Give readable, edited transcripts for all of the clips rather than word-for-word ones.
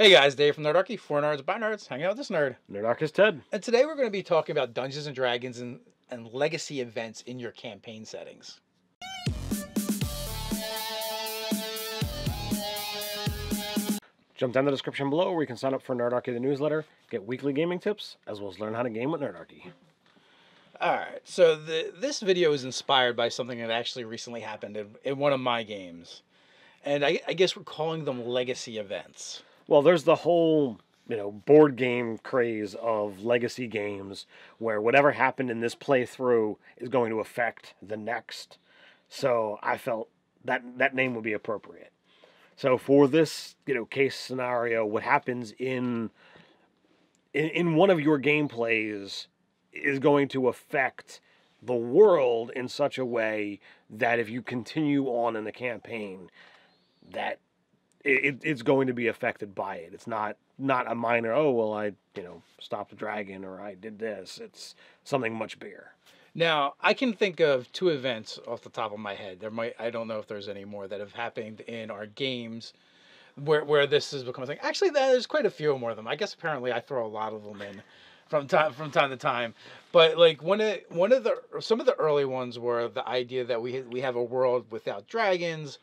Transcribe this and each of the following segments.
Hey guys, Dave from Nerdarchy, for nerds, by nerds, hanging out with this nerd. Nerdarchy Ted. And today we're going to be talking about Dungeons and Dragons and legacy events in your campaign settings. Jump down the description below where you can sign up for Nerdarchy the newsletter, get weekly gaming tips, as well as learn how to game with Nerdarchy. Alright, so this video is inspired by something that actually recently happened in one of my games. And I guess we're calling them legacy events. Well, there's the whole, board game craze of legacy games where whatever happened in this playthrough is going to affect the next. So I felt that name would be appropriate. So for this, case scenario, what happens in one of your gameplays is going to affect the world in such a way that if you continue on in the campaign, that it's going to be affected by it. It's not a minor, I stopped a dragon or I did this. It's something much bigger. Now, I can think of two events off the top of my head. I don't know if there's any more that have happened in our games where this has become a thing. Actually, there's quite a few more of them. I guess apparently I throw a lot of them in from time to time. But like some of the early ones were the idea that we have a world without dragons,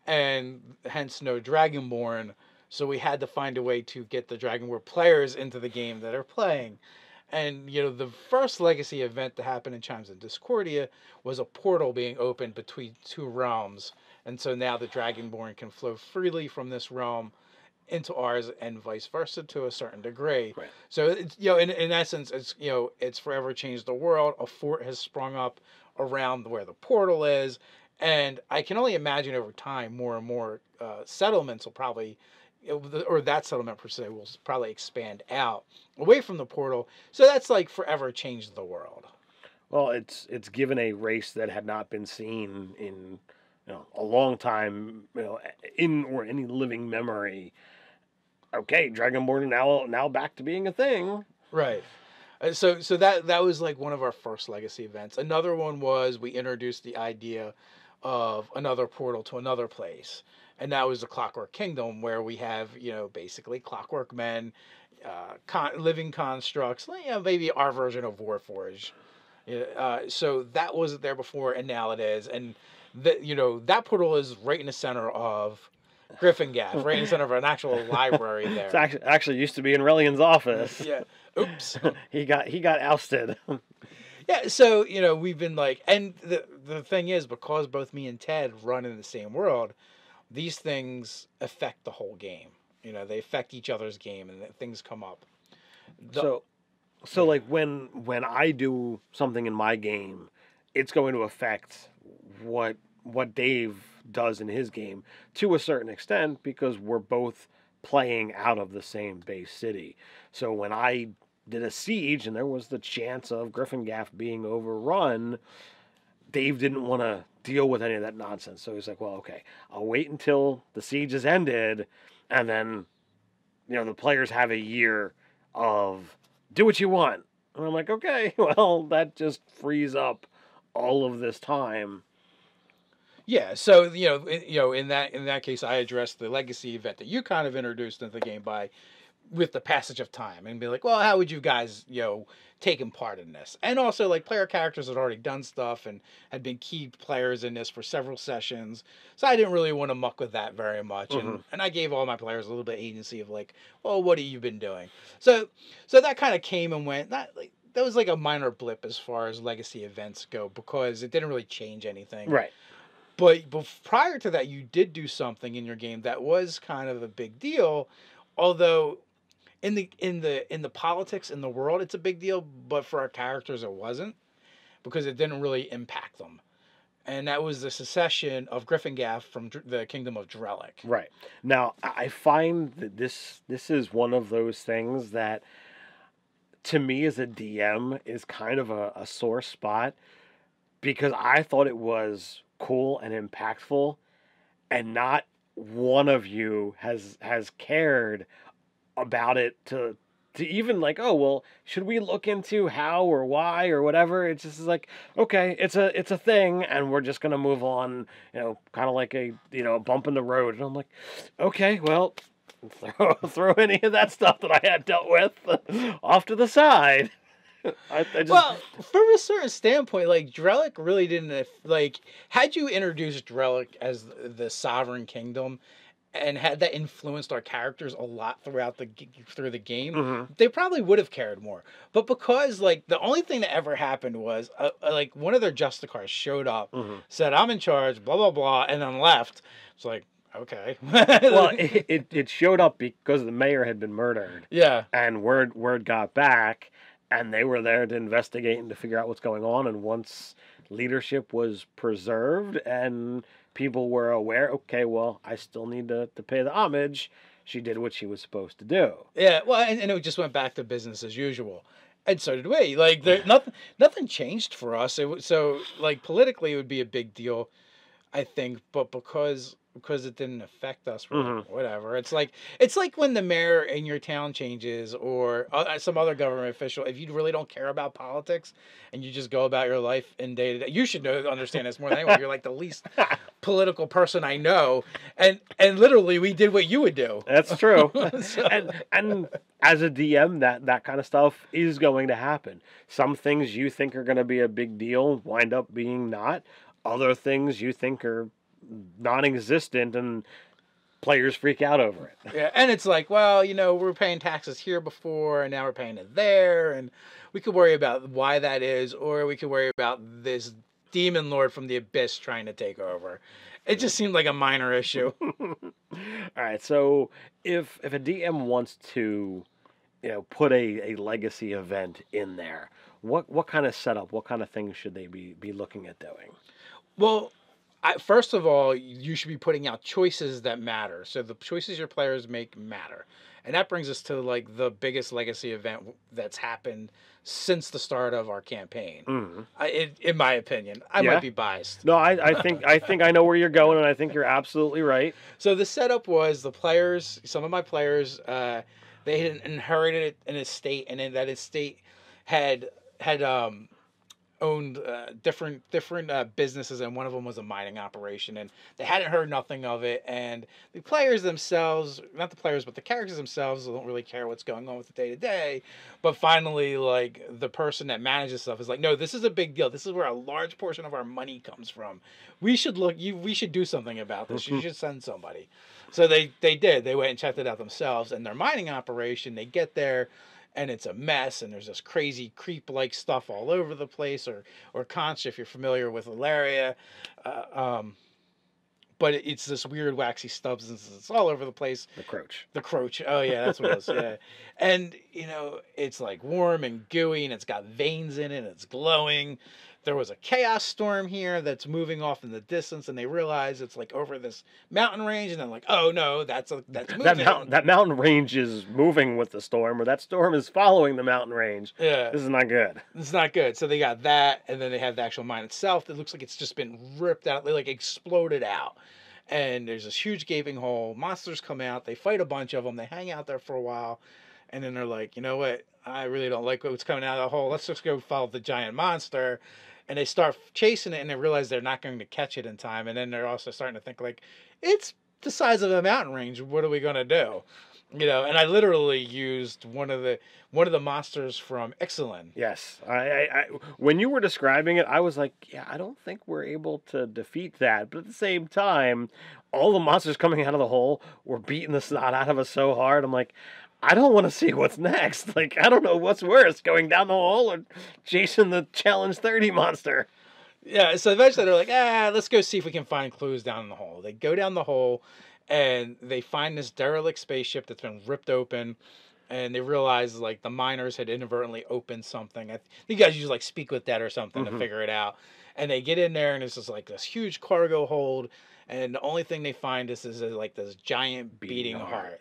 and hence no Dragonborn. So we had to find a way to get the Dragonborn players into the game that are playing. And, the first legacy event that happened in Chimes of Discordia was a portal being opened between two realms. And so now the Dragonborn can flow freely from this realm into ours and vice versa to a certain degree. Right. So, it's, in essence, it's forever changed the world. A fort has sprung up around where the portal is. And I can only imagine over time, more and more settlements will probably, or that settlement per se, will probably expand out away from the portal. So that's like forever changed the world. Well, it's given a race that had not been seen in a long time, in or any living memory. Okay, Dragonborn are now back to being a thing. Right. So that was like one of our first legacy events. Another one was we introduced the idea of another portal to another place. And that was the Clockwork Kingdom, where we have, basically clockwork men, living constructs, maybe our version of Warforged. So that wasn't there before, and now it is. And, that portal is right in the center of Gryffindor, right in the center of an actual library there. It's actually used to be in Relian's office. Yeah. Oops. he got ousted. Yeah, so, we've been like, and the thing is, because both me and Ted run in the same world, these things affect the whole game. They affect each other's game, and things come up. So like when I do something in my game, it's going to affect what Dave does in his game to a certain extent, because we're both playing out of the same base city. So when I did a siege and there was the chance of Gryffindor being overrun, Dave didn't want to deal with any of that nonsense. So he's like, well, okay, I'll wait until the siege is ended, and then, the players have a year of do what you want. And I'm like, okay, well, that just frees up all of this time. Yeah, so, in that case, I addressed the legacy event that you kind of introduced into the game with the passage of time, and be like, well, how would you guys, taken part in this? And also, like, player characters had already done stuff and had been key players in this for several sessions, so I didn't really want to muck with that very much. Mm-hmm. And I gave all my players a little bit of agency of like, well, what have you been doing? So that kind of came and went. That was like a minor blip as far as legacy events go, because it didn't really change anything. Right. But prior to that, you did do something in your game that was kind of a big deal, although in the politics in the world, it's a big deal, but for our characters, it wasn't, because it didn't really impact them. And that was the secession of Gryffindor from the Kingdom of Drellic. Right. Now, I find that this is one of those things that, to me as a DM, is kind of a sore spot, because I thought it was cool and impactful, and not one of you has cared about it to even like, oh, well, should we look into how or why or whatever? It's just like, okay, it's a thing, and we're just gonna move on, kind of like a bump in the road. And I'm like, okay, well, throw any of that stuff that I had dealt with off to the side. I just Well, from a certain standpoint, like Drellic really didn't like. Had you introduced Drellic as the sovereign kingdom, and had that influenced our characters a lot throughout through the game, Mhm. they probably would have cared more. But because like the only thing that ever happened was like one of their Justicars showed up, Mhm. said I'm in charge, blah blah blah, and then left. It's like okay, Well, it showed up because the mayor had been murdered, yeah. and word got back, and they were there to investigate and to figure out what's going on. And once leadership was preserved and people were aware, okay, well, I still need to pay the homage. She did what she was supposed to do. Yeah, well, and it just went back to business as usual, and so did we. Like, there nothing changed for us. So like politically, it would be a big deal, I think, but because it didn't affect us, we're like Mhm. whatever. It's like when the mayor in your town changes or some other government official. If you really don't care about politics and you just go about your life in day to day, you should understand this more than anyone. You're like the least political person I know, and literally we did what you would do. That's true. So, And as a DM, that kind of stuff is going to happen. Some things you think are going to be a big deal wind up being not. Other things you think are non-existent, and players freak out over it. yeah, and it's like, well, we're paying taxes here before, and now we're paying it there, and we could worry about why that is, or we could worry about this demon lord from the abyss trying to take over. It just seemed like a minor issue. All right, so if a DM wants to, put a legacy event in there, what kind of setup, what kind of things should they be looking at doing? Well, first of all, you should be putting out choices that matter. So the choices your players make matter. And that brings us to like the biggest legacy event that's happened since the start of our campaign. Mhm. In my opinion, I Yeah. might be biased. No, I think I know where you're going, and I think you're absolutely right. So the setup was the players, some of my players, they had inherited an estate, and in that estate had owned different businesses, and one of them was a mining operation, and they hadn't heard nothing of it. And the players themselves, not the players, but the characters themselves, don't really care what's going on with the day to day. But finally, like the person that manages stuff is like, no, this is a big deal. This is where a large portion of our money comes from. We should we should do something about this. You should send somebody. So they did. They went and checked it out themselves, and their mining operation. They get there, and it's a mess, and there's this crazy creep like stuff all over the place, or conch if you're familiar with Ilaria, uh, um, but it's this weird waxy substance. It's all over the place. The Croach. The Croach. Oh yeah, that's what it is. Yeah, and it's like warm and gooey, and it's got veins in it, and it's glowing. There was a chaos storm here that's moving off in the distance, and they realize it's like over this mountain range, and they're like, "Oh no, that's moving." That mountain range is moving with the storm, or that storm is following the mountain range. Yeah, This is not good. it's not good. So they got that, and then they have the actual mine itself. It looks like it's just been ripped out, like exploded out. And there's this huge gaping hole. Monsters come out. They fight a bunch of them. They hang out there for a while, and then they're like, you know what? I really don't like what's coming out of the hole. Let's just go follow the giant monster. And they start chasing it, and they realize they're not going to catch it in time. And then they're also starting to think like, it's the size of a mountain range. What are we going to do? And I literally used one of the monsters from Ixalan. Yes, I when you were describing it, I was like, yeah, I don't think we're able to defeat that. But at the same time, all the monsters coming out of the hole were beating the snot out of us so hard. I'm like, I don't want to see what's next. Like, I don't know what's worse, going down the hole or chasing the Challenge 30 monster. Yeah, so eventually they're like, let's go see if we can find clues down in the hole. They go down the hole, and they find this derelict spaceship that's been ripped open, and they realize like the miners had inadvertently opened something. You guys usually like speak with that or something to figure it out. And they get in there, and it's just like this huge cargo hold, and the only thing they find is like this giant beating heart.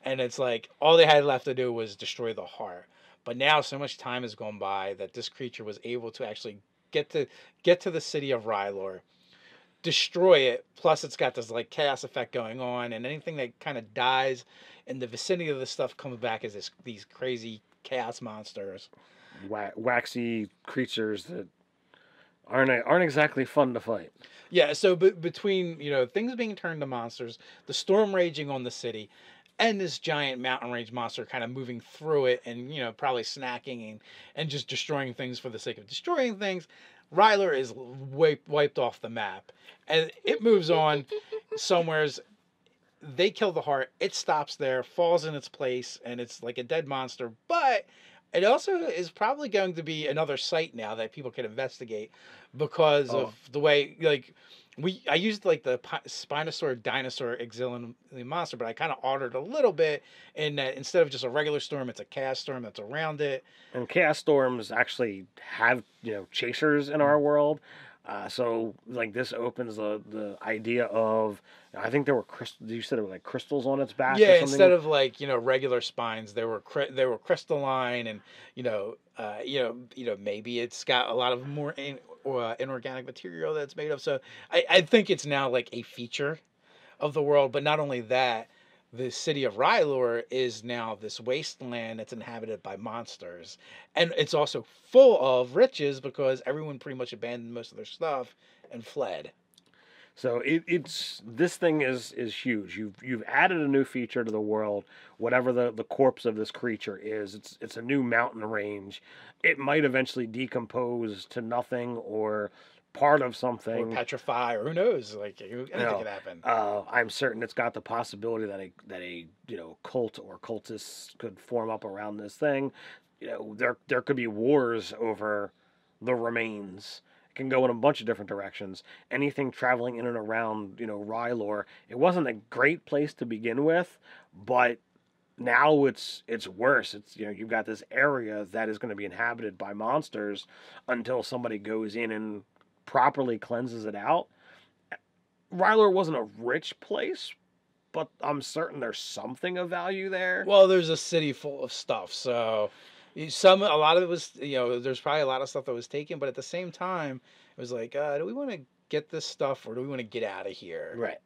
And it's like all they had left to do was destroy the heart. But now so much time has gone by that this creature was able to actually get to the city of Rylor, destroy it. Plus, it's got this like chaos effect going on, and anything that kind of dies in the vicinity of this stuff comes back as these crazy chaos monsters. Waxy creatures that aren't exactly fun to fight. Yeah. So between things being turned to monsters, the storm raging on the city, and this giant mountain range monster kind of moving through it and, probably snacking and just destroying things for the sake of destroying things, Ryler is wiped off the map. And it moves on somewheres. They kill the heart. It stops there, falls in its place, and it's like a dead monster. But it also is probably going to be another site now that people can investigate because of the way, like, I used like the Spinosaur dinosaur auxiliary monster, but I kind of altered a little bit in that instead of just a regular storm, it's a chaos storm that's around it. And chaos storms actually have chasers in our world. So like this opens the idea of, I think there were you said it was like crystals on its back. Yeah, or something? instead of like regular spines, they were crystalline, and maybe it's got a lot of more inorganic material that's made of. So I think it's now like a feature of the world. But not only that, the city of Rylor is now this wasteland that's inhabited by monsters, and it's also full of riches because everyone pretty much abandoned most of their stuff and fled. So this thing is huge. You've added a new feature to the world. Whatever the corpse of this creature is, it's a new mountain range. It might eventually decompose to nothing or part of something, or petrify, or who knows? Like anything could happen. I'm certain it's got the possibility that a cult or cultists could form up around this thing. There could be wars over the remains. Can go in a bunch of different directions. Anything traveling in and around, Rylor, it wasn't a great place to begin with, but now it's worse. It's you've got this area that is going to be inhabited by monsters until somebody goes in and properly cleanses it out. Rylor wasn't a rich place, but I'm certain there's something of value there. Well, there's a city full of stuff, so a lot of it was, there's probably a lot of stuff that was taken, but at the same time, it was like, do we want to get this stuff or do we want to get out of here? Right.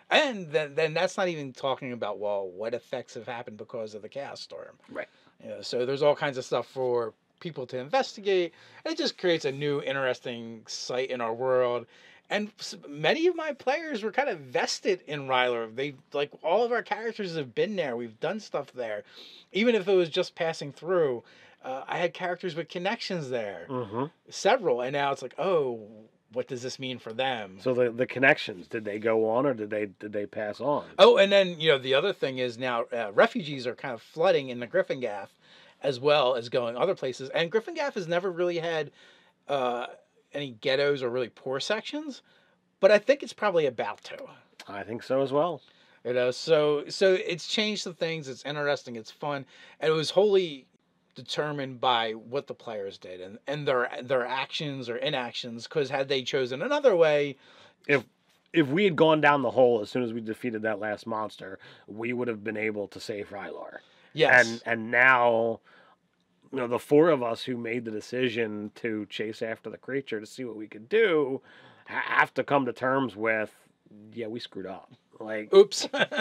And then that's not even talking about, well, what effects have happened because of the chaos storm. Right. So there's all kinds of stuff for people to investigate. And it just creates a new interesting site in our world. And many of my players were kind of vested in Rylor. They like all of our characters have been there. We've done stuff there, even if it was just passing through. I had characters with connections there, several, and now it's like, oh, what does this mean for them? So the connections, did they go on or did they pass on? Oh, and then the other thing is now refugees are kind of flooding in the Gryffindor, as well as going other places. And Gryffindor has never really had any ghettos or really poor sections, but I think it's probably about to. I think so as well. So it's changed the things. It's interesting. It's fun, and it was wholly determined by what the players did and their actions or inactions. Because had they chosen another way, if we had gone down the hole as soon as we defeated that last monster, we would have been able to save Rylor. Yes, and now, the four of us who made the decision to chase after the creature to see what we could do have to come to terms with, yeah, we screwed up. Like, oops. But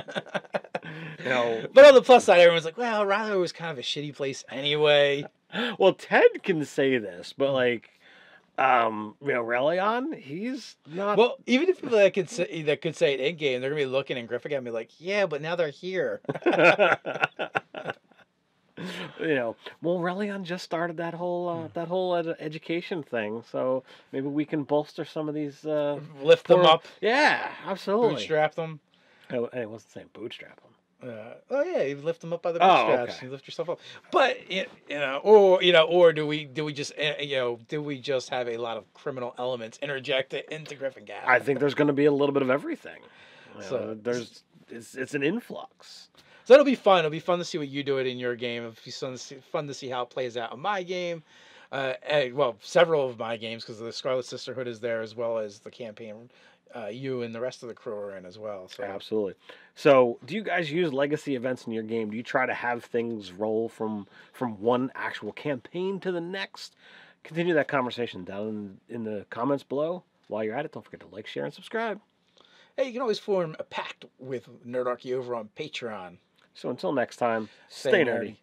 on the plus side, everyone's like, well, Rylor was kind of a shitty place anyway. Well, Ted can say this, but like, Relion, he's not. Well, even if people that could say it in game, they're gonna be looking in Griffin and be like, yeah, but now they're here. Well, Relion just started that whole education thing, so maybe we can bolster some of these. Lift them up. Yeah, absolutely. Bootstrap them. It wasn't saying bootstrap them. Oh yeah, you lift them up by the bootstraps. Okay. You lift yourself up. But or do we just have a lot of criminal elements interjected into Gryffindor? I think there's going to be a little bit of everything. So it's an influx. So it'll be fun. It'll be fun to see what you do it in your game. It'll be fun to see how it plays out in my game. Several of my games, because the Scarlet Sisterhood is there, as well as the campaign you and the rest of the crew are in as well. So. Absolutely. So do you guys use legacy events in your game? Do you try to have things roll from one actual campaign to the next? Continue that conversation down in the comments below. While you're at it, don't forget to like, share, and subscribe. Hey, you can always form a pact with Nerdarchy over on Patreon. So until next time, stay nerdy.